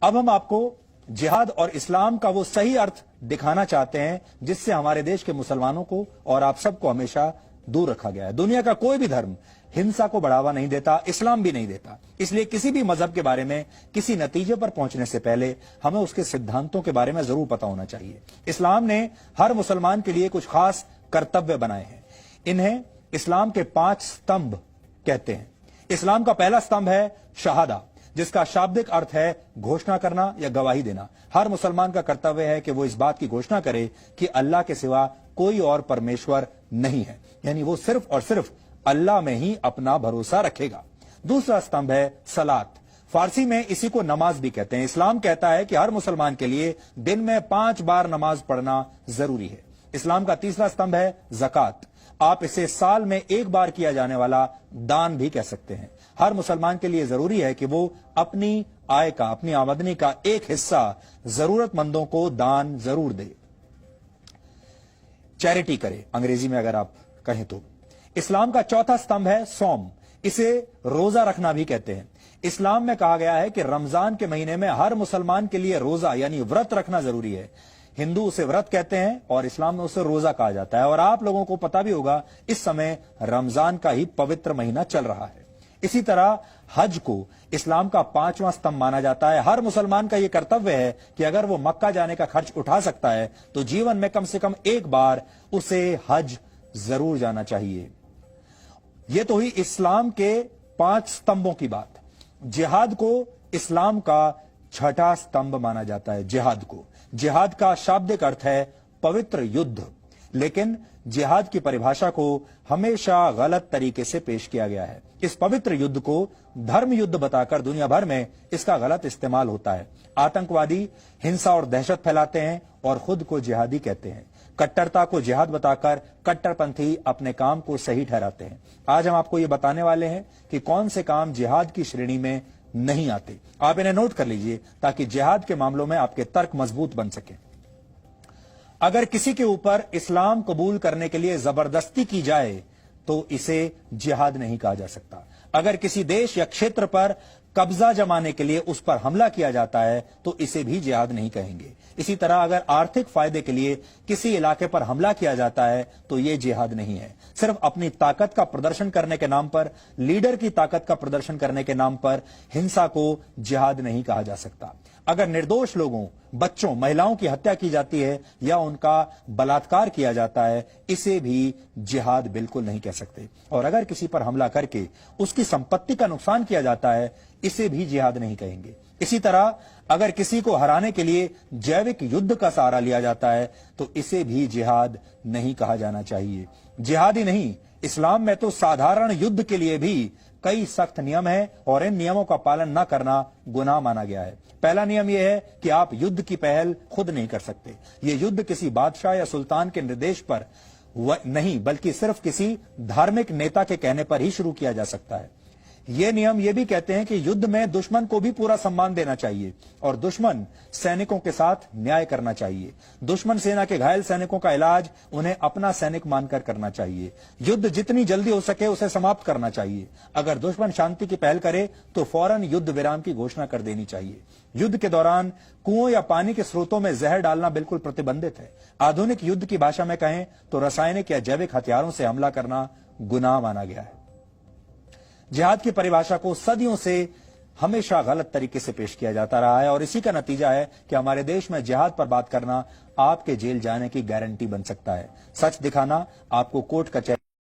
अब हम आपको जिहाद और इस्लाम का वो सही अर्थ दिखाना चाहते हैं जिससे हमारे देश के मुसलमानों को और आप सबको हमेशा दूर रखा गया है। दुनिया का कोई भी धर्म हिंसा को बढ़ावा नहीं देता, इस्लाम भी नहीं देता। इसलिए किसी भी मजहब के बारे में किसी नतीजे पर पहुंचने से पहले हमें उसके सिद्धांतों के बारे में जरूर पता होना चाहिए। इस्लाम ने हर मुसलमान के लिए कुछ खास कर्तव्य बनाए हैं। इन्हें इस्लाम के 5 स्तंभ कहते हैं। इस्लाम का पहला स्तंभ है शहादा, जिसका शाब्दिक अर्थ है घोषणा करना या गवाही देना। हर मुसलमान का कर्तव्य है कि वो इस बात की घोषणा करे कि अल्लाह के सिवा कोई और परमेश्वर नहीं है, यानी वो सिर्फ और सिर्फ अल्लाह में ही अपना भरोसा रखेगा। दूसरा स्तंभ है सलात, फारसी में इसी को नमाज भी कहते हैं। इस्लाम कहता है कि हर मुसलमान के लिए दिन में 5 बार नमाज पढ़ना जरूरी है। इस्लाम का तीसरा स्तंभ है ज़कात, आप इसे साल में 1 बार किया जाने वाला दान भी कह सकते हैं। हर मुसलमान के लिए जरूरी है कि वो अपनी आय का, अपनी आमदनी का एक हिस्सा जरूरतमंदों को दान जरूर दे, चैरिटी करे अंग्रेजी में अगर आप कहें तो। इस्लाम का चौथा स्तंभ है सौम, इसे रोजा रखना भी कहते हैं। इस्लाम में कहा गया है कि रमजान के महीने में हर मुसलमान के लिए रोजा यानी व्रत रखना जरूरी है। हिंदू उसे व्रत कहते हैं और इस्लाम में उसे रोजा कहा जाता है। और आप लोगों को पता भी होगा इस समय रमजान का ही पवित्र महीना चल रहा है। इसी तरह हज को इस्लाम का 5वां स्तंभ माना जाता है। हर मुसलमान का यह कर्तव्य है कि अगर वो मक्का जाने का खर्च उठा सकता है तो जीवन में कम से कम 1 बार उसे हज जरूर जाना चाहिए। यह तो हुई इस्लाम के 5 स्तंभों की बात। जिहाद को इस्लाम का 6ठा स्तंभ माना जाता है। जिहाद का शाब्दिक अर्थ है पवित्र युद्ध, लेकिन जिहाद की परिभाषा को हमेशा गलत तरीके से पेश किया गया है। इस पवित्र युद्ध को धर्म युद्ध बताकर दुनिया भर में इसका गलत इस्तेमाल होता है। आतंकवादी हिंसा और दहशत फैलाते हैं और खुद को जिहादी कहते हैं। कट्टरता को जिहाद बताकर कट्टरपंथी अपने काम को सही ठहराते हैं। आज हम आपको ये बताने वाले हैं कि कौन से काम जिहाद की श्रेणी में नहीं आते। आप इन्हें नोट कर लीजिए ताकि जिहाद के मामलों में आपके तर्क मजबूत बन सके। अगर किसी के ऊपर इस्लाम कबूल करने के लिए जबरदस्ती की जाए तो इसे जिहाद नहीं कहा जा सकता। अगर किसी देश या क्षेत्र पर कब्जा जमाने के लिए उस पर हमला किया जाता है तो इसे भी जिहाद नहीं कहेंगे। इसी तरह अगर आर्थिक फायदे के लिए किसी इलाके पर हमला किया जाता है तो यह जिहाद नहीं है। सिर्फ अपनी ताकत का प्रदर्शन करने के नाम पर, लीडर की ताकत का प्रदर्शन करने के नाम पर हिंसा को जिहाद नहीं कहा जा सकता। अगर निर्दोष लोगों, बच्चों, महिलाओं की हत्या की जाती है या उनका बलात्कार किया जाता है, इसे भी जिहाद बिल्कुल नहीं कह सकते। और अगर किसी पर हमला करके उसकी संपत्ति का नुकसान किया जाता है, इसे भी जिहाद नहीं कहेंगे। इसी तरह अगर किसी को हराने के लिए जैविक युद्ध का सहारा लिया जाता है तो इसे भी जिहाद नहीं कहा जाना चाहिए। जिहाद ही नहीं, इस्लाम में तो साधारण युद्ध के लिए भी कई सख्त नियम हैं और इन नियमों का पालन न करना गुनाह माना गया है। पहला नियम यह है कि आप युद्ध की पहल खुद नहीं कर सकते। यह युद्ध किसी बादशाह या सुल्तान के निर्देश पर नहीं बल्कि सिर्फ किसी धार्मिक नेता के कहने पर ही शुरू किया जा सकता है। ये नियम ये भी कहते हैं कि युद्ध में दुश्मन को भी पूरा सम्मान देना चाहिए और दुश्मन सैनिकों के साथ न्याय करना चाहिए। दुश्मन सेना के घायल सैनिकों का इलाज उन्हें अपना सैनिक मानकर करना चाहिए। युद्ध जितनी जल्दी हो सके उसे समाप्त करना चाहिए। अगर दुश्मन शांति की पहल करे तो फौरन युद्ध विराम की घोषणा कर देनी चाहिए। युद्ध के दौरान कुओं या पानी के स्रोतों में जहर डालना बिल्कुल प्रतिबंधित है। आधुनिक युद्ध की भाषा में कहें तो रासायनिक या जैविक हथियारों से हमला करना गुनाह माना गया है। जिहाद की परिभाषा को सदियों से हमेशा गलत तरीके से पेश किया जाता रहा है और इसी का नतीजा है कि हमारे देश में जिहाद पर बात करना आपके जेल जाने की गारंटी बन सकता है। सच दिखाना आपको कोर्ट कचहरी